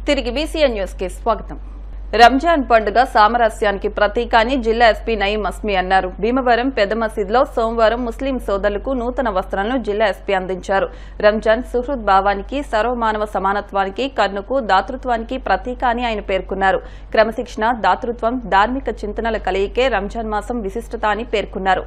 తిరిగి BCN news కి స్వాగతం. రంజాన్ పండుగ సామరస్యానికి ప్రతీక అని జిల్లా ఎస్పీ నయీం అస్మి అన్నారు. భీమవరం పెద్ద మసీదులో సోమవారం ముస్లిం సోదరులకు నూతన వస్త్రాలను జిల్లా ఎస్పీ అందించారు. రంజాన్ సుహృద్ భావానికి, సర్వమానవ సమానత్వానికి, కరుణకు, దాతృత్వానికి ప్రతీక అని ఆయన పేర్కొన్నారు. క్రమశిక్షణ, దాతృత్వం, ధార్మిక చింతనల కలయికే రంజాన్ మాసం విశిష్టత అని పేర్కొన్నారు.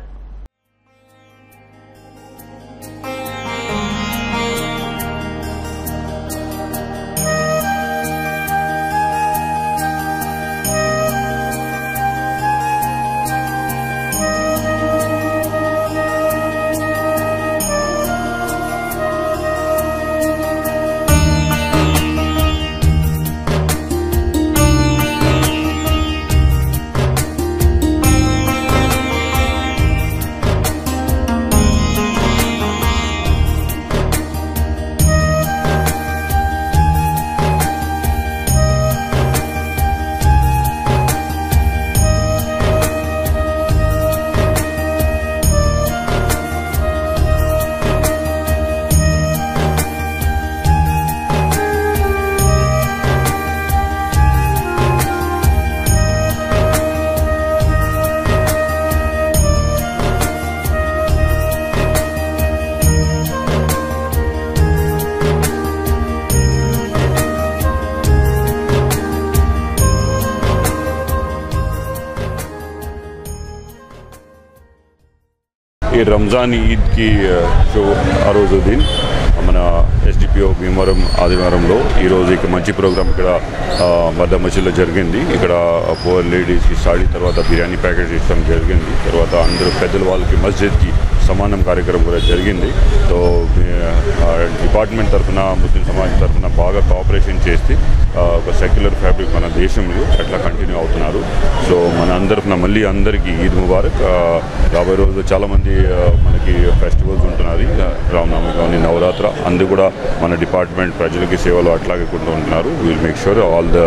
ये रमज़ान ईद की जो आ రోజు दिन మన ఎస్డిపిఓ భీమవరం ఆదివారంలో ఈరోజు ఇక మంచి ప్రోగ్రామ్ ఇక్కడ మద్ద మసీదులో జరిగింది. ఇక్కడ పూర్ లేడీస్కి సాడీ, తర్వాత బిర్యానీ ప్యాకెట్ ఇష్టం జరిగింది. తర్వాత అందరూ పెద్దల వాళ్ళకి మస్జిద్కి సమానం కార్యక్రమం కూడా జరిగింది. సో డిపార్ట్మెంట్ తరఫున, ముస్లిం సమాజం తరఫున బాగా కోఆపరేషన్ చేసి ఒక సెక్యులర్ ఫ్యాబ్రిక్ మన దేశంలో అట్లా కంటిన్యూ అవుతున్నారు. సో మన అందరిన మళ్ళీ అందరికీ ఈద్ ముబారక్. రాబోయే రోజు చాలామంది మనకి ఫెస్టివల్స్ ఉంటున్నారు, రామనవమి కానీ నవరాత్ర, అందరూ కూడా మన డిపార్ట్మెంట్ ప్రజలకి సేవలు అట్లాగే ఉంటున్నారు. Will make sure all the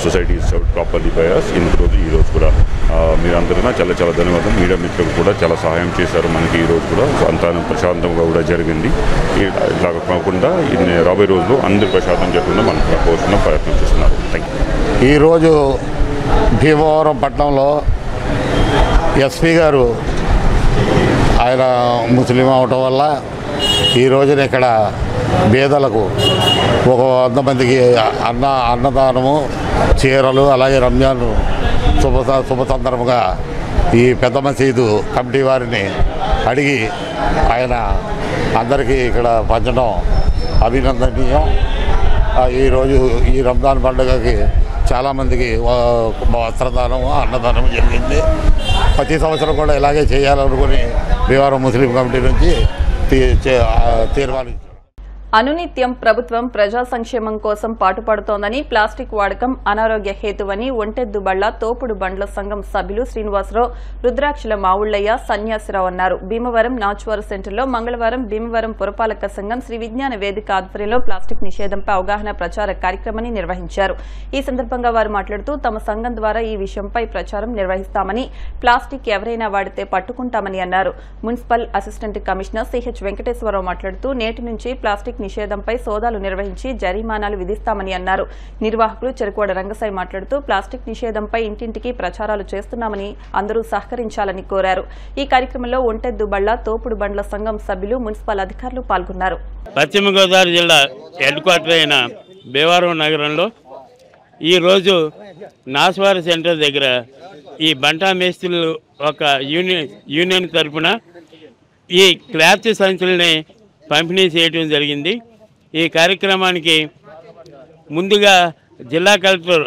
society is served properly by us. ఈరోజు కూడా మీరందరూ చాలా చాలా ధన్యవాదం. మీడియా మిత్రులు కూడా చాలా సహాయం చేశారు మనకి. ఈరోజు కూడా సంతానం ప్రశాంతంగా కూడా జరిగింది. ఇలాగ కాకుండా రాబోయే రోజుల్లో అందరూ ప్రశాంతం జరగకుండా మనం కోరుకున్న ప్రయత్నం చేస్తున్నారు. Thank you. ఈరోజు భీమవరం పట్టణంలో ఎస్పీ గారు ఆయన ముస్లిం అవటం వల్ల ఈ రోజున ఇక్కడ పేదలకు ఒక 100 మందికి అన్నదానము, చీరలు, అలాగే రంజాన్ శుభ సందర్భంగా ఈ పెద్ద మసీదు కమిటీ వారిని అడిగి ఆయన అందరికీ ఇక్కడ పంచడం అభినందనీయం. ఈరోజు ఈ రంజాన్ పండుగకి చాలామందికి వస్త్రదానం, అన్నదానం జరిగింది. ప్రతి సంవత్సరం కూడా ఇలాగే చేయాలనుకుని భీమవరం ముస్లిం కమిటీ నుంచి తీర్మానించారు. అనునిత్యం ప్రభుత్వం ప్రజా సంక్షేమం కోసం పాటుపడుతోందని, ప్లాస్టిక్ వాడకం అనారోగ్య హేతువని ఒంటెద్దు బళ్ల తోపుడు బండ్ల సంఘం సభ్యులు శ్రీనివాసరావు, రుద్రాక్షల మావుళ్లయ్య, సన్యాసిరావు అన్నారు. భీమవరం నాచువారు సెంటర్లో మంగళవారం భీమవరం పురపాలక సంఘం శ్రీ విజ్ఞాన వేదిక ఆధ్వర్యంలో ప్లాస్టిక్ నిషేధంపై అవగాహన ప్రచార కార్యక్రమాన్ని నిర్వహించారు. ఈ సందర్భంగా వారు మాట్లాడుతూ తమ సంఘం ద్వారా ఈ విషయంపై ప్రచారం నిర్వహిస్తామని, ప్లాస్టిక్ ఎవరైనా వాడితే పట్టుకుంటామని అన్నారు. Municipal assistant commissioner C H Venkateswararao మాట్లాడుతూ నేటి నుంచి ప్లాస్టిక్ నిషేధంపై సోదాలు నిర్వహించి జరిమానాలు విధిస్తామని అన్నారు. నిర్వాహకులు చెరుకోడ రంగసాయి మాట్లాడుతూ ప్లాస్టిక్ నిషేధంపై ఇంటింటికి ప్రచారాలు చేస్తున్నామని అందరూ సహకరించాలని కోరారు. ఈ కార్యక్రమంలో ఒంటెద్దు బళ్ల తోపుడు బండ్ల సంఘం సభ్యులు, మున్సిపల్ అధికారులు పాల్గొన్నారు. పశ్చిమ గోదావరి జిల్లా హెడ్ క్వార్టర్ అయిన భీమవరం నగరంలో ఈరోజు నాస్వారి సెంటర్ దగ్గర ఈ బంటా మేస్త్రులు ఒక యూనియన్ తరఫున ఈ క్లాత్ సంచులని పంపిణీ చేయడం జరిగింది. ఈ కార్యక్రమానికి ముందుగా జిల్లా కలెక్టర్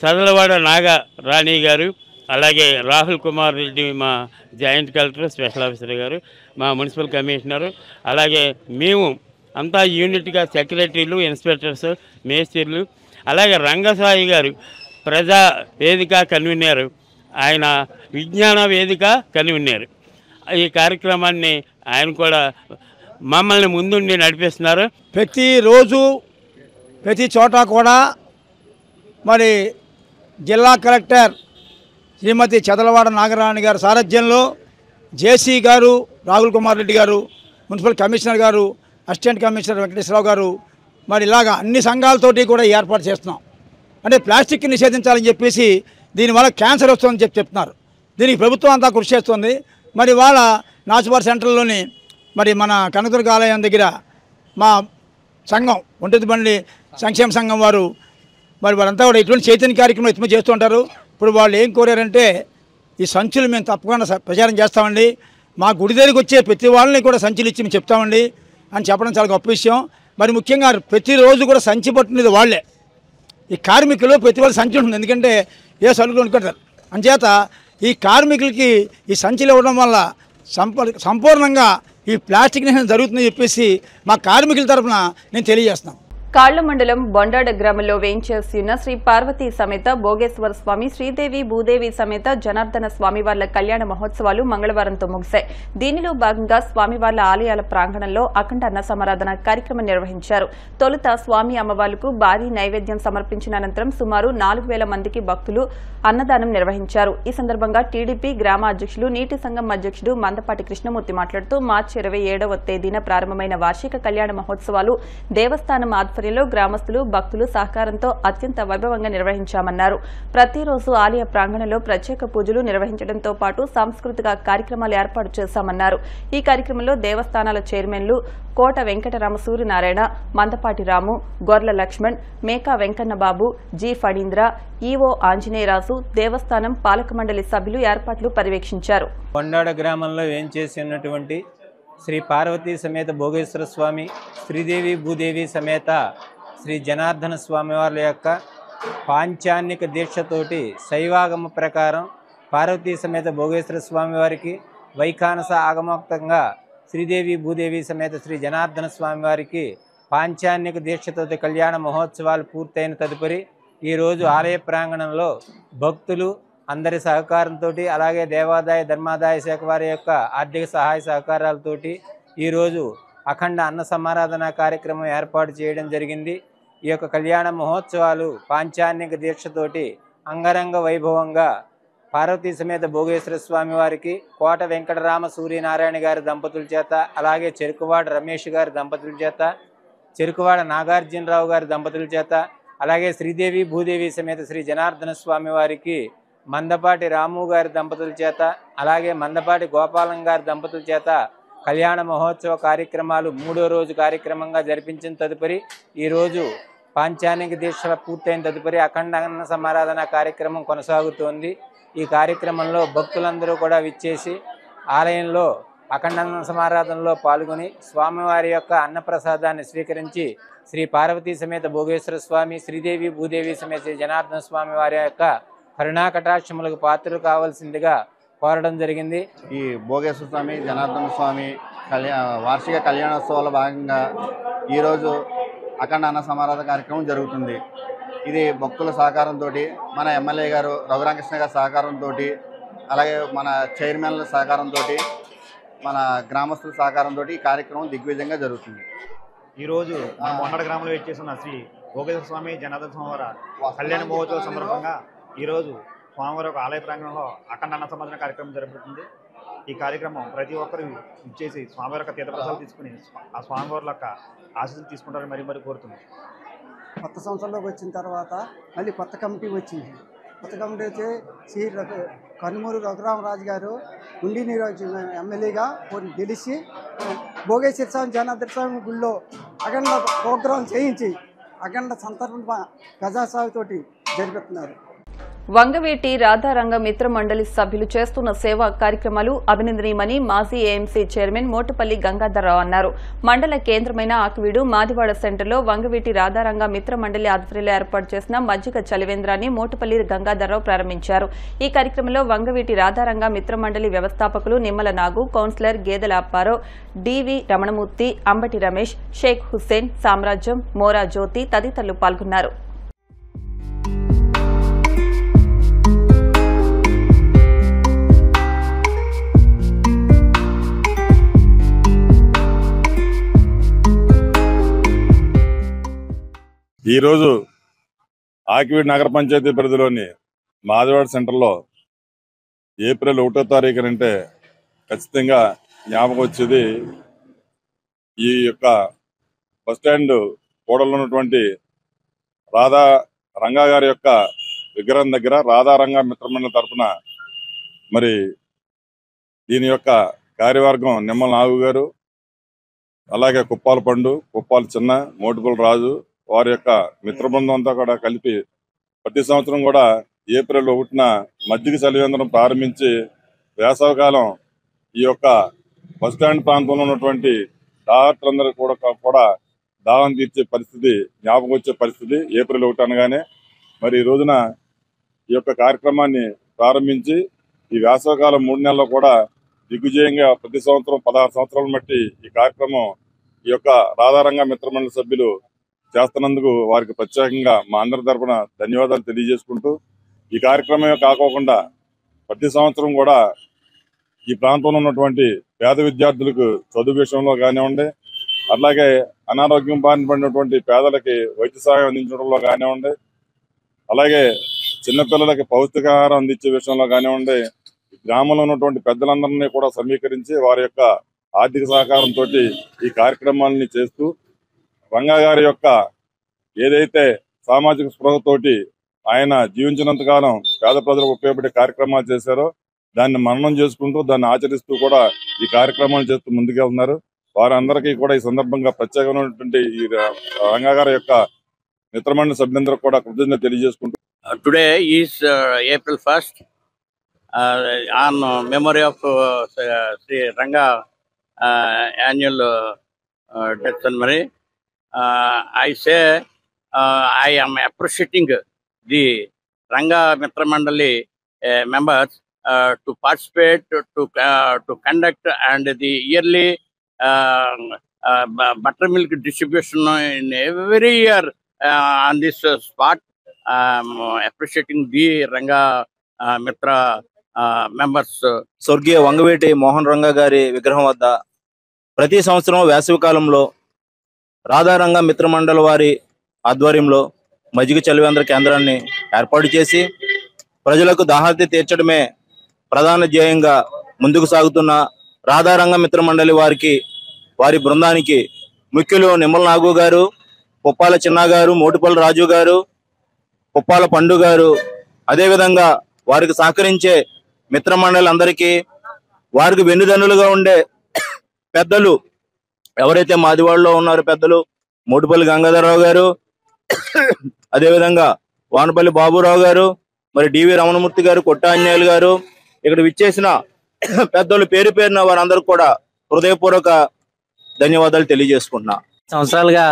సదలవాడ నాగరాణి గారు, అలాగే రాహుల్ కుమార్ రెడ్డి మా జాయింట్ కలెక్టర్, స్పెషల్ ఆఫీసర్ గారు, మా మున్సిపల్ కమిషనరు, అలాగే మేము అంతా యూనిట్గా సెక్రటరీలు, ఇన్స్పెక్టర్స్, మేస్త్రీలు, అలాగే రంగసాయి గారు ప్రజా వేదిక కన్వీనర్, ఆయన విజ్ఞాన వేదిక కన్వీనర్. ఈ కార్యక్రమాన్ని ఆయన కూడా మమ్మల్ని ముందుండి నడిపిస్తున్నారు. ప్రతిరోజు ప్రతి చోట కూడా మరి జిల్లా కలెక్టర్ శ్రీమతి చదలవాడ నాగరాణి గారి సారథ్యంలో జేసీ గారు, రాహుల్ కుమార్ రెడ్డి గారు, మున్సిపల్ కమిషనర్ గారు, అసిస్టెంట్ కమిషనర్ వెంకటేశ్వరరావు గారు, మరి ఇలాగా అన్ని సంఘాలతోటి కూడా ఏర్పాటు చేస్తున్నాం. అంటే ప్లాస్టిక్ నిషేధించాలని చెప్పేసి దీనివల్ల క్యాన్సర్ వస్తుందని చెప్తున్నారు. దీనికి ప్రభుత్వం అంతా కృషి చేస్తుంది. మరి వాళ్ళ నాచుబార్ సెంటర్లోని మరి మన కనకదుర్గ ఆలయం దగ్గర మా సంఘం ఒంటెద్దు బండి సంక్షేమ సంఘం వారు మరి వాళ్ళంతా కూడా ఇటువంటి చైతన్య కార్యక్రమం ఎత్తుమ చేస్తూ ఉంటారు. ఇప్పుడు వాళ్ళు ఏం కోరారంటే ఈ సంచులు మేము తప్పకుండా ప్రచారం చేస్తామండి, మా గుడి దగ్గరికి వచ్చే ప్రతి వాళ్ళని కూడా సంచులు ఇచ్చి మేము చెప్తామండి అని చెప్పడం చాలా గొప్ప విషయం. మరి ముఖ్యంగా ప్రతిరోజు కూడా సంచి పట్టుకునేది వాళ్ళే, ఈ కార్మికులు ప్రతి వాళ్ళు సంచి ఉంటుంది. ఎందుకంటే ఏ సరుకులు కొనుక్కుంటారు. అంచేత ఈ కార్మికులకి ఈ సంచులు ఇవ్వడం వల్ల సంపూర్ణంగా ఈ ప్లాస్టిక్ నిషేధం జరుగుతుందని చెప్పేసి మా కార్మికుల తరఫున నేను తెలియజేస్తున్నాను. కాళ్ల మండలం బొండాడ గ్రామంలో వేయించేసి ఉన్న శ్రీ పార్వతీ సమేత భోగేశ్వర స్వామి, శ్రీదేవి భూదేవి సమేత జనార్దన స్వామివార్ల కళ్యాణ మహోత్సవాలు మంగళవారంతో ముగిశాయి. దీనిలో భాగంగా స్వామివార్ల ఆలయాల ప్రాంగణంలో అఖండ అన్న సమారాధన కార్యక్రమం నిర్వహించారు. తొలుత స్వామి అమ్మవార్లకు భారీ నైవేద్యం సమర్పించిన అనంతరం సుమారు 4,000 మందికి భక్తులు అన్నదానం నిర్వహించారు. ఈ సందర్భంగా టీడీపీ గ్రామ అధ్యక్షులు, నీటి సంఘం అధ్యక్షుడు మందపాటి కృష్ణమూర్తి మాట్లాడుతూ మార్చి 27వ తేదీన ప్రారంభమైన వార్షిక కళ్యాణ మహోత్సవాలు దేవస్థానం ఆధ్వర్యంలో గ్రామస్తులు, భక్తులు సహకారంతో అత్యంత వైభవంగా నిర్వహించామన్నారు. ప్రతిరోజు ఆలయ ప్రాంగణంలో ప్రత్యేక పూజలు నిర్వహించడంతో పాటు సాంస్కృతిక కార్యక్రమాలు ఏర్పాటు చేశామన్నారు. ఈ కార్యక్రమంలో దేవస్థానాల చైర్మన్లు కోట వెంకటరామ సూర్యనారాయణ, మందపాటి రాము, గొర్ల లక్ష్మణ్, మేకా వెంకన్నబాబు, జి ఫణీంద్ర, ఈవో ఆంజనేయరాజు, దేవస్థానం పాలక మండలి సభ్యులు ఏర్పాట్లు పర్యవేక్షించారు. కొండాడ గ్రామంలో ఏం చేసి ఉన్నటువంటి శ్రీ పార్వతీ సమేత భోగేశ్వర స్వామి, శ్రీదేవి భూదేవి సమేత శ్రీ జనార్దన స్వామి వారి యొక్క పాంచాన్నిక దీక్షతోటి శైవాగమ ప్రకారం పార్వతీ సమేత భోగేశ్వర స్వామి వారికి, వైఖానస ఆగమోక్తంగా శ్రీదేవి భూదేవి సమేత శ్రీ జనార్దన స్వామి వారికి పాంచాన్నిక దీక్షతోటి కళ్యాణ మహోత్సవాలు పూర్తయిన తదుపరి ఈరోజు ఆలయ ప్రాంగణంలో భక్తులు అందరి సహకారంతో, అలాగే దేవాదాయ ధర్మాదాయ శాఖ వారి యొక్క ఆర్థిక సహాయ సహకారాలతోటి ఈరోజు అఖండ అన్న సమారాధన కార్యక్రమం ఏర్పాటు చేయడం జరిగింది. ఈ యొక్క కళ్యాణ మహోత్సవాలు పాంచాన్నిక దీక్షతోటి అంగరంగ వైభవంగా పార్వతీ సమేత భోగేశ్వర స్వామి వారికి కోట వెంకటరామ సూర్యనారాయణ గారి దంపతుల చేత, అలాగే చెరుకువాడ రమేష్ గారి దంపతుల చేత, చెరుకువాడ నాగార్జునరావు గారి దంపతుల చేత, అలాగే శ్రీదేవి భూదేవి సమేత శ్రీ జనార్దన స్వామి వారికి మందపాటి రాము గారి దంపతుల చేత, అలాగే మందపాటి గోపాలం గారి దంపతుల చేత కళ్యాణ మహోత్సవ కార్యక్రమాలు 3వ రోజు కార్యక్రమంగా జరిపించిన తదుపరి ఈరోజు పాంచానిక దీక్ష పూర్తయిన తదుపరి అఖండ అన్న సమారాధన కార్యక్రమం కొనసాగుతోంది. ఈ కార్యక్రమంలో భక్తులందరూ కూడా విచ్చేసి ఆలయంలో అఖండ అన్న సమారాధనలో పాల్గొని స్వామివారి యొక్క అన్నప్రసాదాన్ని స్వీకరించి శ్రీ పార్వతీ సమేత భోగేశ్వర స్వామి, శ్రీదేవి భూదేవి సమేత శ్రీ జనార్దన స్వామి వారి యొక్క కరుణాకటాక్షములకు పాత్రలు కావాల్సిందిగా కోరడం జరిగింది. ఈ భోగేశ్వర స్వామి, జనార్దన స్వామి వార్షిక కళ్యాణోత్సవాల భాగంగా ఈరోజు అఖండ అన్న సమారాధన కార్యక్రమం జరుగుతుంది. ఇది భక్తుల సహకారంతో, మన ఎమ్మెల్యే గారు రఘురామకృష్ణ గారి సహకారంతో, అలాగే మన చైర్మన్ల సహకారంతో, మన గ్రామస్తుల సహకారంతో ఈ కార్యక్రమం దిగ్విజయంగా జరుగుతుంది. ఈరోజు మన మొన్నడ గ్రామంలో వచ్చేసిన శ్రీ భోగేశ్వర స్వామి, జనార్దన స్వామి వారి కళ్యాణ మహోత్సవం సందర్భంగా ఈరోజు స్వామివారి ఒక ఆలయ ప్రాంగణంలో అఖండ అన్న సమారాధన కార్యక్రమం జరుగుతుంది. ఈ కార్యక్రమం ప్రతి ఒక్కరు ఇచ్చేసి స్వామివారి యొక్క తీర్థప్రసాదాలు తీసుకుని ఆ స్వామివారి యొక్క ఆశీస్సులు తీసుకుంటారని మరీ కోరుతుంది. కొత్త సంవత్సరంలోకి వచ్చిన తర్వాత మళ్ళీ కొత్త కమిటీ వచ్చింది. కొత్త కమిటీ వచ్చి శ్రీ కనుమూరు రఘురామరాజు గారు ఉండి నియోజక ఎమ్మెల్యేగా గెలిచి భోగేశ్వర స్వామి, జనార్దన స్వామి గుళ్ళో అఖండ ప్రోగ్రాం చేయించి అఖండ సంతర్పణ గజాసాగుతోటి జరిపిస్తున్నారు. వంగవీటి రాధారంగ మిత్ర మండలి సభ్యులు చేస్తున్న సేవా కార్యక్రమాలు అభినందనీయమని మాజీ ఏఎంసీ చైర్మన్ మోటుపల్లి గంగాధర్రావు అన్నారు. మండల కేంద్రమైన ఆకివీడు మాదివాడ సెంటర్లో వంగవీటి రాధారంగ మిత్ర మండలి ఆధ్వర్యంలో ఏర్పాటు చేసిన మజ్జిగ చలివేంద్రాన్ని మోటుపల్లి గంగాధర్రావు ప్రారంభించారు. ఈ కార్యక్రమంలో వంగవీటి రాధారంగ మిత్ర మండలి వ్యవస్థాపకులు నిమ్మల నాగు, కౌన్సిలర్ గేదెల అప్పారావు, డివి రమణమూర్తి, అంబటి రమేష్, షేక్ హుస్సేన్, సామ్రాజ్యం, మోరా జ్యోతి తదితరులు పాల్గొన్నారు. ఈరోజు ఆకివీడు నగర పంచాయతీ పరిధిలోని మాదివాడ సెంటర్లో ఏప్రిల్ 1వ తారీఖు అంటే ఖచ్చితంగా జ్ఞాపకం వచ్చేది ఈ యొక్క బస్టాండ్ కూడలో ఉన్నటువంటి రాధా రంగా గారి యొక్క విగ్రహం దగ్గర రాధా రంగా మిత్రమండలి తరఫున మరి దీని యొక్క కార్యవర్గం నిమ్మల నాగు గారు, అలాగే కుప్పాల పండు, కుప్పాల చిన్న, మోటుపల్లి రాజు వారి యొక్క మిత్ర బృందం అంతా కూడా కలిపి ప్రతి సంవత్సరం కూడా ఏప్రిల్ 1న మజ్జిగ చలివేంద్రం ప్రారంభించి వేసవికాలం ఈ యొక్క బస్టాండ్ ప్రాంతంలో ఉన్నటువంటి డాక్టర్లందరూ కూడా దాహం తీర్చే పరిస్థితి, జ్ఞాపకం వచ్చే పరిస్థితి ఏప్రిల్ 1 అనగానే మరి ఈ రోజున ఈ యొక్క కార్యక్రమాన్ని ప్రారంభించి ఈ వేసవికాలం 3 నెలల్లో కూడా దిగ్విజయంగా ప్రతి సంవత్సరం 16 సంవత్సరాల మట్టి ఈ కార్యక్రమం ఈ యొక్క రాధారంగ మిత్రమండలి సభ్యులు చేస్తున్నందుకు వారికి ప్రత్యేకంగా మా అందరి తరఫున ధన్యవాదాలు తెలియజేసుకుంటూ, ఈ కార్యక్రమమే కాకోకుండా ప్రతి సంవత్సరం కూడా ఈ ప్రాంతంలో ఉన్నటువంటి పేద విద్యార్థులకు చదువు విషయంలో కానివ్వండి, అలాగే అనారోగ్యం బారిన పడినటువంటి పేదలకి వైద్య సహాయం అందించడంలో కానివ్వండి, అలాగే చిన్నపిల్లలకి పౌష్టికాహారం అందించే విషయంలో కానివ్వండి, గ్రామంలో ఉన్నటువంటి పెద్దలందరినీ కూడా సమీకరించి వారి యొక్క ఆర్థిక సహకారంతో ఈ కార్యక్రమాలని చేస్తూ రంగా గారి యొక్క ఏదైతే సామాజిక స్పృహతోటి ఆయన జీవించినంతకాలం పేద ప్రజలకు ఉపయోగపడే కార్యక్రమాలు చేశారో దాన్ని మననం చేసుకుంటూ దాన్ని ఆచరిస్తూ కూడా ఈ కార్యక్రమాలు చేస్తూ ముందుకెళ్తున్నారు. వారందరికీ కూడా ఈ సందర్భంగా ప్రత్యేకమైనటువంటి ఈ రంగా గారి యొక్క మిత్రమండలి సభ్యులందరూ కూడా కృతజ్ఞత తెలియజేసుకుంటూ today is April 1st on memory of Sri Ranga annual death ceremony. I say I am appreciating the Ranga Mitra Mandali members to participate, to conduct and the yearly buttermilk distribution in every year on this spot. Appreciating the Ranga Mitra members. స్వర్గీయ వంగవేటి మోహన్ రంగా గారి విగ్రహం వద్ద ప్రతి సంవత్సరం వేసవి కాలంలో రాధారంగ మిత్రమండలి వారి ఆధ్వర్యంలో మజ్జిగ చలివేంద్ర కేంద్రాన్ని ఏర్పాటు చేసి ప్రజలకు దాహార్తి తీర్చడమే ప్రధాన ధ్యేయంగా ముందుకు సాగుతున్న రాధారంగ మిత్రమండలి వారికి, వారి బృందానికి ముఖ్యులు నిమ్మల నాగు గారు, కుప్పాల చిన్న గారు, మోటుపల్లి రాజు గారు, కుప్పాల పండు గారు, అదేవిధంగా వారికి సహకరించే మిత్రమండలి అందరికీ, వారికి వెన్నుదన్నులుగా ఉండే పెద్దలు ఎవరైతే మాదివాడలో ఉన్నారో పెద్దలు మోటుపల్లి గంగాధరరావు గారు, అదేవిధంగా వానపల్లి బాబురావు గారు, మరి డివి రమణమూర్తి గారు, కొట్టాంజనేయులు గారు, ఇక్కడ విచ్చేసిన పెద్దలు పేరు పేరున వారందరూ కూడా హృదయపూర్వక ధన్యవాదాలు తెలియజేసుకుంటున్నా. సంవత్సరాలుగా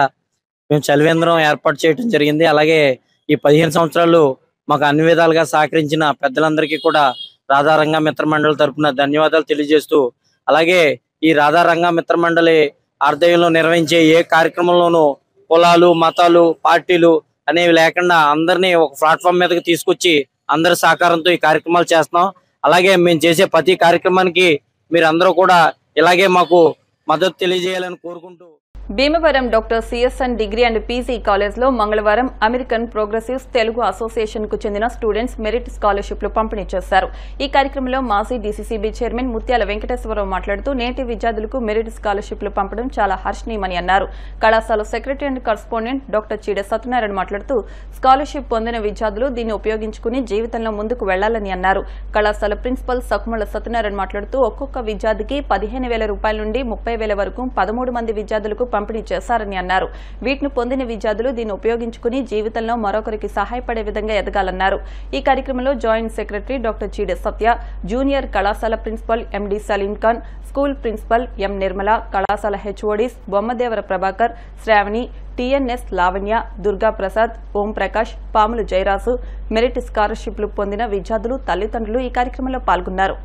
మేము చలివేంద్రం ఏర్పాటు చేయడం జరిగింది. అలాగే ఈ 15 సంవత్సరాలు మాకు అన్ని విధాలుగా సహకరించిన పెద్దలందరికీ కూడా రాధారంగ మిత్రమండలి తరఫున ధన్యవాదాలు తెలియజేస్తూ, అలాగే ఈ రాధారంగ మిత్రమండలి ఆధ్వర్యంలో నిర్వహించే ఏ కార్యక్రమంలోనూ కులాలు, మతాలు, పార్టీలు అనేవి లేకుండా అందరినీ ఒక ప్లాట్ఫామ్ మీదకి తీసుకొచ్చి అందరి సహకారంతో ఈ కార్యక్రమాలు చేస్తున్నాం. అలాగే మేము చేసే ప్రతి కార్యక్రమానికి మీరందరూ కూడా ఇలాగే మాకు మద్దతు తెలియజేయాలని కోరుకుంటూ, Bhimavaram doctor CSN degree and PG కాలేజ్లో మంగళవారం అమెరికన్ ప్రోగ్రెసివ్స్ తెలుగు అసోసియేషన్కు చెందిన స్టూడెంట్స్ మెరిట్ స్కాలర్షిప్లు పంపిణీ చేశారు. ఈ కార్యక్రమంలో మాజీ డీసీసీబీ చైర్మన్ ముత్యాల వెంకటేశ్వరరావు మాట్లాడుతూ నేటి విద్యార్థులకు మెరిట్ స్కాలర్షిప్లు పంపడం చాలా హర్షణీయమని అన్నారు. కళాశాల సెక్రటరీ అండ్ కరస్పాండెంట్ డాక్టర్ చీడ సత్యనారాయణ మాట్లాడుతూ స్కాలర్షిప్ పొందిన విద్యార్థులు దీన్ని ఉపయోగించుకుని జీవితంలో ముందుకు వెళ్లాలని అన్నారు. కళాశాల ప్రిన్సిపల్ సకుమల సత్యనారాయణ మాట్లాడుతూ ఒక్కొక్క విద్యార్థికి 15,000 రూపాయల నుండి 30,000 వరకు 13 మంది విద్యార్థులకు పంపిణీ చేశారని అన్నారు. వీటిని పొందిన విద్యార్థులు దీన్ని ఉపయోగించుకుని జీవితంలో మరొకరికి సహాయపడే విధంగా ఎదగాలన్నారు. ఈ కార్యక్రమంలో joint secretary doctor Cheede Satya, junior కళాశాల principal MD Saleem Khan, school principal M Nirmala, కళాశాల HODs Bommadevara Prabhakar, Sravani, TNS Lavanya, Durga Prasad, Om Prakash, Pamulu Jayaraju, merit స్కాలర్షిప్లు పొందిన విద్యార్థులు, తల్లిదండ్రులు ఈ కార్యక్రమంలో పాల్గొన్నారు.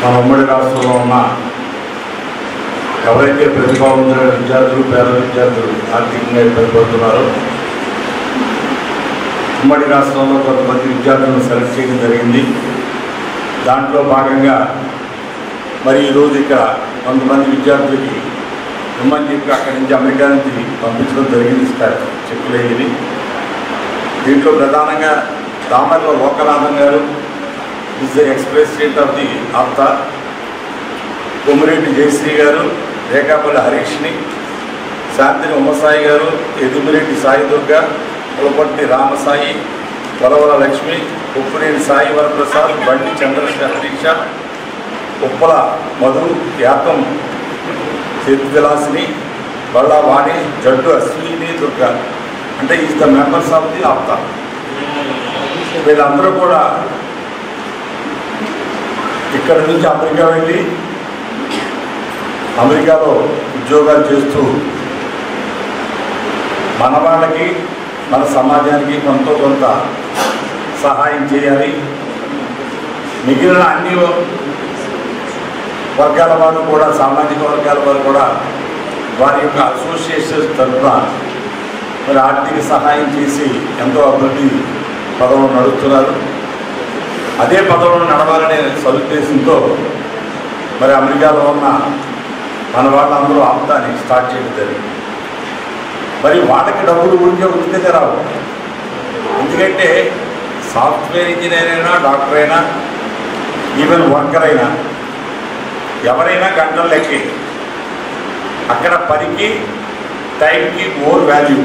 మన ఉమ్మడి రాష్ట్రంలో ఉన్న ఎవరైతే ప్రతిభావంతులైన విద్యార్థులు, పేద విద్యార్థులు ఆర్థికంగా ఇబ్బంది పడుతున్నారో ఉమ్మడి రాష్ట్రంలో కొంతమంది విద్యార్థులను సెలెక్ట్ చేయడం జరిగింది. దాంట్లో భాగంగా మరి ఈరోజు ఇక్కడ కొంతమంది విద్యార్థులకి ఇమ్మని చెప్పి అక్కడి నుంచి అమెరికా నుంచి పంపించడం జరిగింది చెక్కులు అయ్యి. దీంట్లో ప్రధానంగా దామర్ల లోకనాథం గారు is the ex president of the APTA, Kommireddy Jayashree గారు, రేఖాపల్లి హరీష్ని, శాంతిని ఉమ్మసాయి గారు, ఎదుమిరెడ్డి సాయి దుర్గ, పులపర్తి రామసాయి, వరవర లక్ష్మి, ఉప్పునేని సాయి వరప్రసాద్, బండి చంద్రశేఖరీష, ఉప్పల మధు, యాతం విలాసిని, బళ్ళా వాణి, జడ్డు అశ్విని దుర్గ, అంటే is the members of the APTA. వీళ్ళందరూ కూడా ఇక్కడ నుంచి అమెరికా వెళ్ళి అమెరికాలో ఉద్యోగాలు చేస్తూ మన వాళ్ళకి మన సమాజానికి కొంత సహాయం చేయాలి. మిగిలిన అన్ని వర్గాల వారు కూడా, సామాజిక వర్గాల వారు కూడా వారి యొక్క అసోసియేషన్స్ తరఫున మరి ఆర్థిక సహాయం చేసి ఎంతో అభివృద్ధి పదవులు నడుస్తున్నారు. అదే పదవులను నడవాలనే సదుద్దేశంతో మరి అమెరికాలో ఉన్న మన వాళ్ళందరూ ఆప్తాని స్టార్ట్ చేయడం జరిగింది. మరి వాళ్ళకి డబ్బులు ఉద్యోగంగా రావు. ఎందుకంటే సాఫ్ట్వేర్ ఇంజనీర్ అయినా, డాక్టర్ అయినా, ఈవెన్ వర్కర్ అయినా ఎవరైనా గంటలు లెక్కి అక్కడ పనికి టైంకి మోర్ వాల్యూ.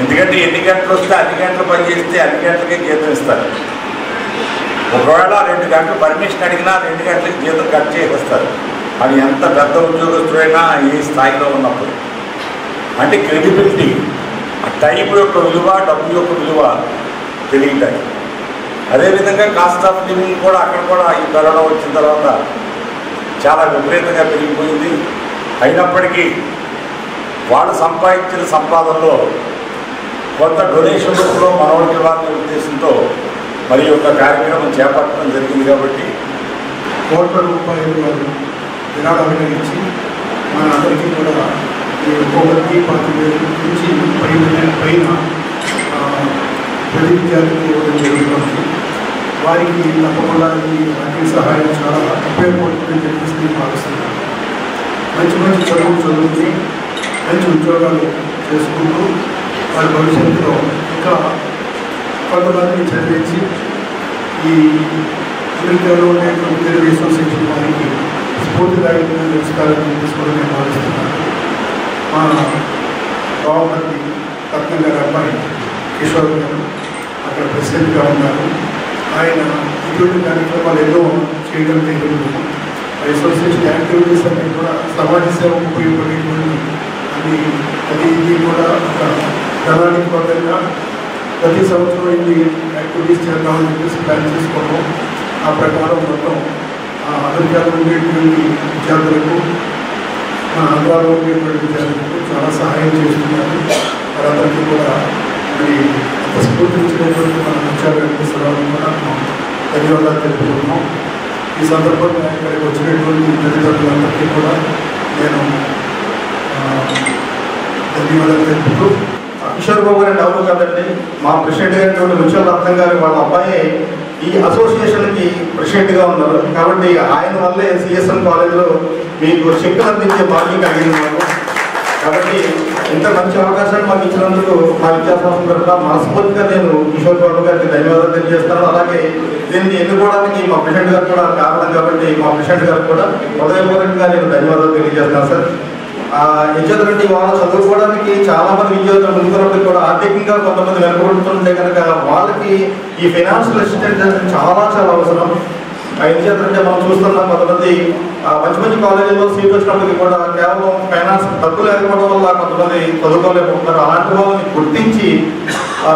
ఎందుకంటే ఎన్ని గంటలు వస్తే అన్ని గంటలు పని చేస్తే అన్ని గంటలకే జీతం ఇస్తారు. ఒకవేళ 2 గంటలు పర్మిషన్ అడిగినా 2 గంటలకి జీతం కట్ చేసేస్తారు. అది ఎంత పెద్ద ఉద్యోగస్తుడైనా ఏ స్థాయిలో ఉన్నప్పుడు. అంటే క్రెడిబిలిటీ, ఆ టైం యొక్క విలువ, డబ్బు యొక్క విలువ తెలియటాయి. అదేవిధంగా కాస్ట్ ఆఫ్ లివింగ్ కూడా అక్కడ కూడా ఈ కరోనా వచ్చిన తర్వాత చాలా విపరీతంగా పెరిగిపోయింది. అయినప్పటికీ వాళ్ళు సంపాదించిన సంపాదనలో కొంత డొనేషన్ రూపంలో మనవాళ్ళకి ఇవ్వాలనే ఉద్దేశంతో మరి యొక్క కార్యక్రమం చేపట్టడం జరిగింది. కాబట్టి కోట్ల రూపాయలు వారు విరాళాలుగా ఇచ్చి మన అందరికీ కూడా ఒక్కొక్కరికి 10,000 నుంచి పైన ప్రతి విద్యార్థికి ఇవ్వడం జరుగుతుంది. వారికి తప్పకుండా ఈ ఆర్థిక సహాయం చాలా ఉపయోగపడుతుందని చెప్పేసి నేను భావిస్తున్నాను. మంచి మంచి చదువుకుని మంచి ఉద్యోగాలు చేసుకుంటూ వారి భవిష్యత్తులో ఇంకా కొంతమందిని చదివించి ఈ అమెరికాలో ఉండేటువంటి తెలుగు అసోసియేషన్ వారికి స్ఫూర్తిదాయకంగా నిలుస్తారని చెప్పేసి కూడా నేను భావిస్తున్నాను. మా బావమర్ది రత్నం గారి అబ్బాయి కిషోర్ గారు అక్కడ ప్రెసిడెంట్గా ఉన్నారు. ఆయన ఇటువంటి కార్యక్రమాలు ఎన్నో చేయడం జరిగింది. అసోసియేషన్ యాక్టివిటీస్ అన్నీ కూడా సమాజ సేవకు ఉపయోగపడేటువంటి అది ఇది కూడా ఒక ధనానికి బదులుగా ప్రతి సంవత్సరం ఇది యాక్టివిటీస్ చేద్దామని చెప్పేసి ప్లాన్ చేసుకోవడం. ఆ ప్రకారం మొత్తం అమెరికాలో ఉండేటువంటి విద్యార్థులకు, మన ఆంధ్రాలో ఉండేటువంటి విద్యార్థులకు చాలా సహాయం చేస్తున్నారు. వారందరికీ కూడా మరి స్ఫూర్తించినటువంటి మన ముత్యాల వెంకటేశ్వరరావు కూడా ధన్యవాదాలు తెలుపుతున్నాం. ఈ సందర్భంగా ఇక్కడికి వచ్చినటువంటి తల్లిదండ్రులందరికీ కూడా నేను ధన్యవాదాలు తెలుపుతూ, కిషోర్ బాబు గారి డబ్బు కదండి, మా ప్రెసిడెంట్ గారి ముత్యాల రత్నం గారి వాళ్ళ అబ్బాయి ఈ అసోసియేషన్కి ప్రెసిడెంట్గా ఉన్నారు. కాబట్టి ఆయన వల్లే సిఎస్ఎం కాలేజీలో మీకు చెక్కులు అందించే భాగ్యం కలిగింది మాకు. కాబట్టి ఇంత మంచి అవకాశాన్ని మాకు ఇచ్చినందుకు మా విద్యాసంస్థ తరఫున మనస్ఫూర్తిగా నేను కిషోర్ బాబు గారికి ధన్యవాదాలు తెలియజేస్తాను. అలాగే దీన్ని ఎన్నుకోవడానికి మా ప్రెసిడెంట్ గారు కూడా కారణం కాబట్టి మా ప్రెసిడెంట్ గారికి కూడా హృదయపూర్వకంగా నేను ధన్యవాదాలు తెలియజేస్తాను సార్. విద్యార్థులంటే వాళ్ళ చదువుకోవడానికి చాలా మంది విద్యార్థులు ముందుకున్నప్పుడు కూడా ఆర్థికంగా కొంతమంది వెనుకబడుతుంటే కనుక వాళ్ళకి ఈ ఫైనాన్షియల్ అసిస్టెంట్ చాలా చాలా అవసరం. విద్యార్థులంటే మనం చూస్తున్నాం కొంతమంది మంచి మంచి కాలేజీల్లో సీట్ వచ్చినప్పటికీ కూడా కేవలం ఫైనాన్స్ తక్కువ లేకపోవడం వల్ల కొంతమంది చదువుకోలేకపోతున్నారు. అలాంటి వాళ్ళని గుర్తించి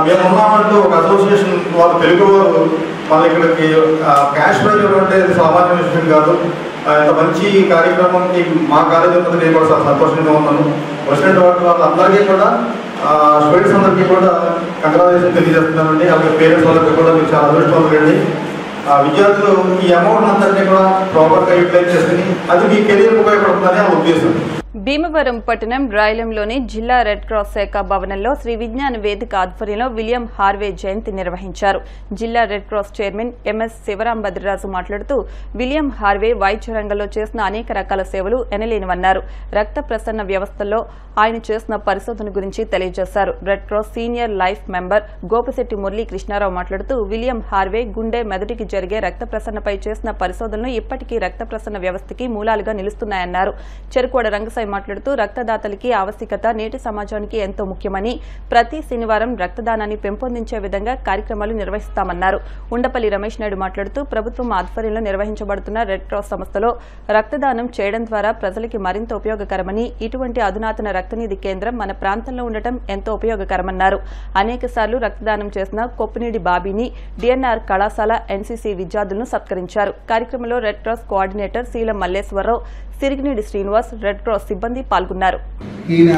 మేము ఉన్నామంటూ ఒక అసోసియేషన్ వాళ్ళు తెలుగువారు వాళ్ళ ఇక్కడికి క్యాష్ ప్రైజ్ అంటే సామాన్య విషయం కాదు. ఇంత మంచి కార్యక్రమానికి మా కాలేజీ ఉన్నది నేను కూడా చాలా సంతోషంగా ఉన్నాను. ప్రెసిడెంట్ వాళ్ళందరికీ కూడా స్టూడెంట్స్ అందరికీ కూడా కంగ్రాచులేషన్ తెలియజేస్తున్నానండి. అలాగే పేరెంట్స్ వాళ్ళకి కూడా మీకు చాలా అదృష్టవంతులండి. విద్యార్థులు ఈ అమౌంట్ అంతటినీ కూడా ప్రాపర్గా యూటిలైజ్ చేసుకుని అది మీ కెరీర్ ఉపయోగపడుతుందని ఆ ఉద్దేశం. భీమవరం పట్టణం రాయలంలోని జిల్లా రెడ్ క్రాస్ శాఖ భవనంలో శ్రీ విజ్ఞాన వేదిక ఆధ్వర్యంలో విలియం హార్వే జయంతి నిర్వహించారు. జిల్లా రెడ్ క్రాస్ చైర్మన్ ఎంఎస్ శివరాంభద్రరాజు మాట్లాడుతూ విలియం హార్వే వైద్య రంగంలో చేసిన అనేక రకాల సేవలు ఎనలేనివన్నారు. రక్త ప్రసరణ వ్యవస్థల్లో ఆయన చేసిన పరిశోధన గురించి తెలియజేశారు. Red cross senior life member Gopisetti Murali Krishnarao మాట్లాడుతూ విలియం హార్వే గుండె మెదడుకి జరిగే రక్త ప్రసరణపై చేసిన పరిశోధనలు ఇప్పటికీ రక్త ప్రసరణ వ్యవస్థకి మూలాలుగా నిలుస్తున్నాయన్నారు. చెరుకోడ రంగసాయి మాట్లాడుతూ రక్తదాతలకి ఆవశ్యకత నేటి సమాజానికి ఎంతో ముఖ్యమని ప్రతి శనివారం రక్తదానాన్ని పెంపొందించే విధంగా కార్యక్రమాలు నిర్వహిస్తామన్నారు. ఉండపల్లి రమేష్ నాయుడు మాట్లాడుతూ ప్రభుత్వం ఆధ్వర్యంలో నిర్వహించబడుతున్న రెడ్ క్రాస్ సంస్థలో రక్తదానం చేయడం ద్వారా ప్రజలకి మరింత ఉపయోగకరమని, ఇటువంటి అధునాతన రక్తనిధి కేంద్రం మన ప్రాంతంలో ఉండటం ఎంతో ఉపయోగకరమన్నారు. అనేకసార్లు రక్తదానం చేసిన కొప్పినేడి బాబీని డిఎన్ఆర్ కళాశాల ఎన్సీసీ విద్యార్థులను సత్కరించారు. కార్యక్రమంలో రెడ్ క్రాస్ కోఆర్డినేటర్ శీలం మల్లేశ్వరరావు, సిరిగినేడి శ్రీనివాస్, రెడ్ క్రాస్ సిబ్బంది పాల్గొన్నారు. ఈయన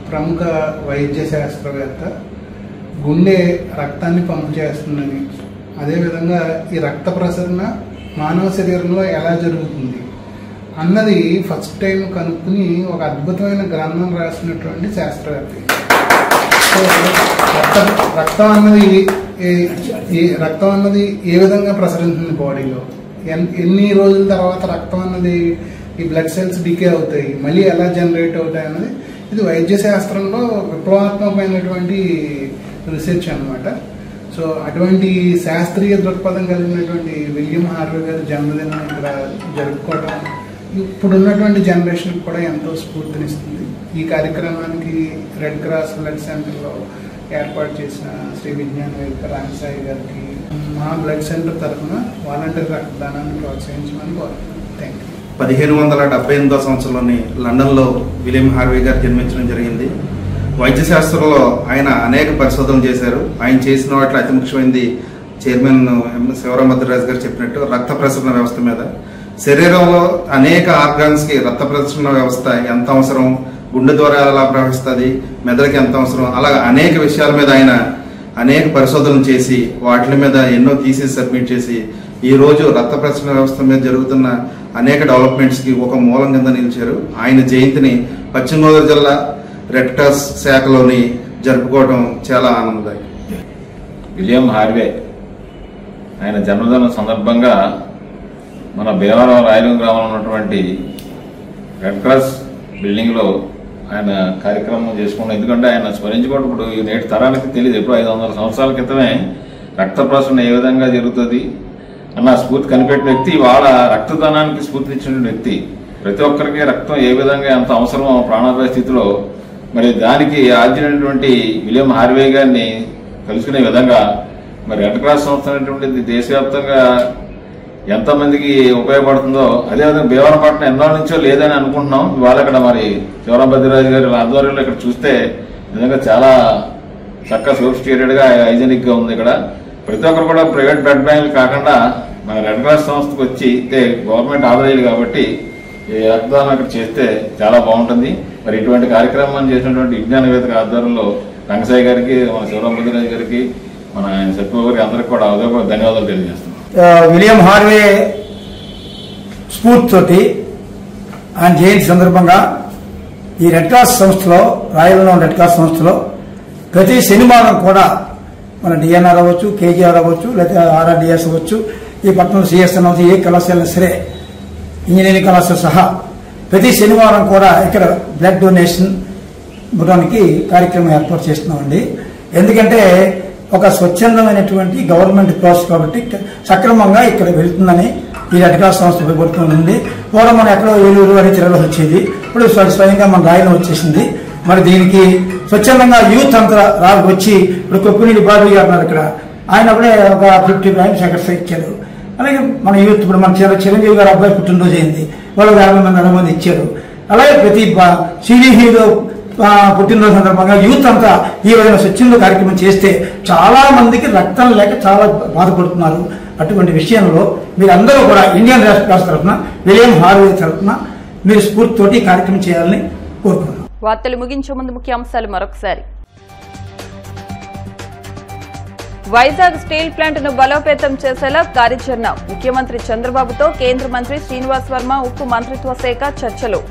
ప్రముఖ వైద్య శాస్త్రవేత్త. గుండె రక్తాన్ని పంపు చేస్తుందని, అదేవిధంగా ఈ రక్త ప్రసరణ మానవ శరీరంలో ఎలా జరుగుతుంది అన్నది ఫస్ట్ టైం కనుక్కుని ఒక అద్భుతమైన గ్రంథం రాసినటువంటి శాస్త్రవేత్త. సో రక్తం అన్నది ఏ విధంగా ప్రసరిస్తుంది బాడీలో, ఎన్ని రోజుల తర్వాత రక్తం అన్నది ఈ బ్లడ్ సెల్స్ డికే అవుతాయి, మళ్ళీ ఎలా జనరేట్ అవుతాయి అన్నది ఇది వైద్య శాస్త్రంలో విప్లవాత్మకమైనటువంటి రీసెర్చ్ అనమాట. సో అటువంటి శాస్త్రీయ దృక్పథం కలిగినటువంటి విలియం హార్వే గారి జన్మదినం ఇక్కడ జరుపుకోవడం ఇప్పుడున్నటువంటి జనరేషన్ కూడా ఎంతో స్ఫూర్తినిస్తుంది. ఈ కార్యక్రమానికి రెడ్ క్రాస్ బ్లడ్ సెంటర్లో ఏర్పాటు చేసిన శ్రీ విజ్ఞాన వేదిక రామసాయి గారికి మా బ్లడ్ సెంటర్ తరఫున వాలంటీర్ రక్తదానాన్ని ప్రోత్సహించమని కోరుతున్నాను. Thank you. 1778 సంవత్సరంలోని లండన్లో విలియం హార్వే గారు జన్మించడం జరిగింది. వైద్య శాస్త్రంలో ఆయన అనేక పరిశోధనలు చేశారు. ఆయన చేసిన వాటిలో అతి ముఖ్యమైనది చైర్మన్ శివరాంభద్రరాజు గారు చెప్పినట్టు రక్త ప్రసరణ వ్యవస్థ మీద. శరీరంలో అనేక ఆర్గాన్స్కి రక్త ప్రసరణ వ్యవస్థ ఎంత అవసరం, గుండె ద్వారా ఎలా ప్రవహిస్తుంది, మెదడుకి ఎంత అవసరం, అలా అనేక విషయాల మీద ఆయన అనేక పరిశోధనలు చేసి వాటి మీద ఎన్నో థీసిస్ సబ్మిట్ చేసి ఈ రోజు రక్త ప్రసరణ వ్యవస్థ మీద జరుగుతున్న అనేక డెవలప్మెంట్స్కి ఒక మూలం కింద నిలిచారు. ఆయన జయంతిని పశ్చిమ గోదావరి జిల్లా రెడ్ క్రాస్ శాఖలోని జరుపుకోవడం చాలా ఆనందదాయకం. విలియం హార్వే ఆయన జన్మదినం సందర్భంగా మన భీమవరం రాయలం గ్రామంలో ఉన్నటువంటి రెడ్ క్రాస్ బిల్డింగ్లో ఆయన కార్యక్రమం చేసుకున్నాం. ఎందుకంటే ఆయన స్మరించుకోవడం ఇప్పుడు నేటి తరానికి తెలియదు. ఎప్పుడు 500 సంవత్సరాల క్రితమే రక్త ప్రసరణ ఏ విధంగా జరుగుతుంది అన్న స్ఫూర్తి కనిపెట్టిన వ్యక్తి, వాళ్ళ రక్తదానానికి స్ఫూర్తినిచ్చిన వ్యక్తి. ప్రతి ఒక్కరికి రక్తం ఏ విధంగా ఎంత అవసరమో ప్రాణాపాయ స్థితిలో మరి దానికి ఆర్జినటువంటి విలియం హార్వే గారిని కలుసుకునే విధంగా మరి రెడ్ క్రాస్ సంస్థ అనేటువంటిది దేశవ్యాప్తంగా ఎంతమందికి ఉపయోగపడుతుందో అదేవిధంగా భీమవరపట్నం ఎన్నో నుంచో లేదని అనుకుంటున్నాం. ఇవాళ ఇక్కడ మరి శివరాంభద్రరాజు గారి ఆధ్వర్యంలో ఇక్కడ చూస్తే నిజంగా చాలా చక్కగా సోఫిస్టికేటెడ్గా హైజెనిక్గా ఉంది. ఇక్కడ ప్రతి ఒక్కరు కూడా ప్రైవేట్ బ్లడ్ బ్యాంకులు కాకుండా మన రెడ్ క్రాస్ సంస్థకు వచ్చి గవర్నమెంట్ ఆదాయాలు కాబట్టి ఈ రక్తదానం ఇక్కడ చేస్తే చాలా బాగుంటుంది. మరి ఇటువంటి కార్యక్రమాన్ని చేసినటువంటి విజ్ఞాన వేదిక ఆధ్వర్యంలో రంగసాయి గారికి, మన శివరాంభద్రరాజు గారికి, మన సత్యబాబు గారికి అందరికీ కూడా ధన్యవాదాలు తెలియజేస్తున్నాం. విలియం హార్వే స్ఫూర్తితోటి ఆయన జయంతి సందర్భంగా ఈ రెడ్ క్రాస్ సంస్థలో, రాయలంలో రెడ్ క్రాస్ సంస్థలో ప్రతి శనివారం కూడా మన డిఎన్ఆర్ అవ్వచ్చు, కేజీఆర్ అవ్వచ్చు, లేదా ఆర్ఆర్డిఎస్ అవ్వచ్చు, ఈ పట్టణంలో సిఎస్ఎన్ అవ్వచ్చు, ఏ కళాశాల సరే ఇంజనీరింగ్ కళాశాల సహా ప్రతి శనివారం కూడా ఇక్కడ బ్లడ్ డొనేషన్ ఇవ్వడానికి కార్యక్రమం ఏర్పాటు చేస్తున్నామండి. ఎందుకంటే ఒక స్వచ్ఛందమైనటువంటి గవర్నమెంట్ ప్రాసెస్ కాబట్టి సక్రమంగా ఇక్కడ వెళ్తుందని ఈ రెడ్ క్రాస్ సంస్థ ఉపయోగపడుతుంది. పూర్వం మనం ఎక్కడో ఏలూరు అని తిరగడం వచ్చేది, ఇప్పుడు స్వయంగా మన రాయలం వచ్చేసింది. మరి దీనికి స్వచ్ఛందంగా యూత్ అంతా వచ్చి ఇప్పుడు కొప్పినేడి బాబు గారు ఉన్నారు ఇక్కడ, ఆయన అప్పుడే ఒక 50 గ్రామ్స్ ఎక్కడ ఇచ్చారు. అలాగే మన యూత్ ఇప్పుడు మన చిరంజీవి గారు అబ్బాయి పుట్టినరోజు అయింది, వాళ్ళు 50 మంది 60 మంది ఇచ్చారు. అలాగే ప్రతి సినీ హీరో పుట్టినరోజు సందర్భంగా యూత్ అంతా ఈ విధంగా స్వచ్ఛంద కార్యక్రమం చేస్తే చాలా మందికి రక్తం లేక చాలా బాధపడుతున్నారు. అటువంటి విషయంలో మీరందరూ కూడా ఇండియన్ రెడ్ క్రాస్ తరఫున, విలియం హార్వే తరఫున మీరు స్ఫూర్తితోటి కార్యక్రమం చేయాలని కోరుకుంటున్నాను. వార్తలు ముగించే ముందు ముఖ్యాంశాలు మరొకసారి. వైజాగ్ స్టీల్ ప్లాంట్ ను బలోపేతం చేసేలా కార్యాచరణ, ముఖ్యమంత్రి చంద్రబాబుతో కేంద్ర మంత్రి శ్రీనివాస్ వర్మ ఉక్కు మంత్రిత్వ శాఖ చర్చలు.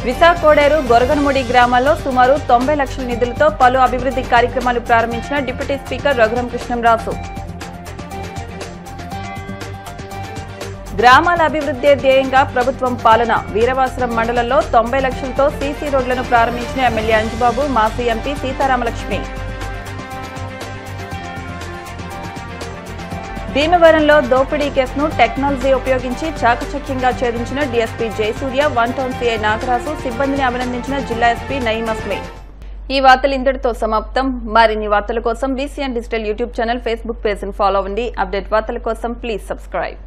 విశాఖోడేరు గొరగనముడి గ్రామాల్లో సుమారు 90 లక్షల నిధులతో పలు అభివృద్ధి కార్యక్రమాలు ప్రారంభించిన డిప్యూటీ స్పీకర్ రఘురాం కృష్ణంరాజు. గ్రామాల అభివృద్ధి ధ్యేయంగా ప్రభుత్వం పాలన. వీరవాసరం మండలంలో 90 లక్షలతో సీసీ రోడ్లను ప్రారంభించిన ఎమ్మెల్యే అంజుబాబు, మాజీ ఎంపీ సీతారామలక్ష్మి. భీమవరంలో దోపిడీ కేసును టెక్నాలజీ ఉపయోగించి చాకచక్యంగా ఛేదించిన DSP Jayasurya, 1 town CI Nagaraju, సిబ్బందిని అభినందించిన జిల్లా ఎస్పీ నయీం అస్మి. ఈ వార్తలు ఇంతటితో సమాప్తం. మరిన్ని వార్తల కోసం VCN digital YouTube channel, Facebook page ను ఫాలో అవ్వండి. అప్డేట్ వార్తల కోసం ప్లీజ్ సబ్స్క్రైబ్.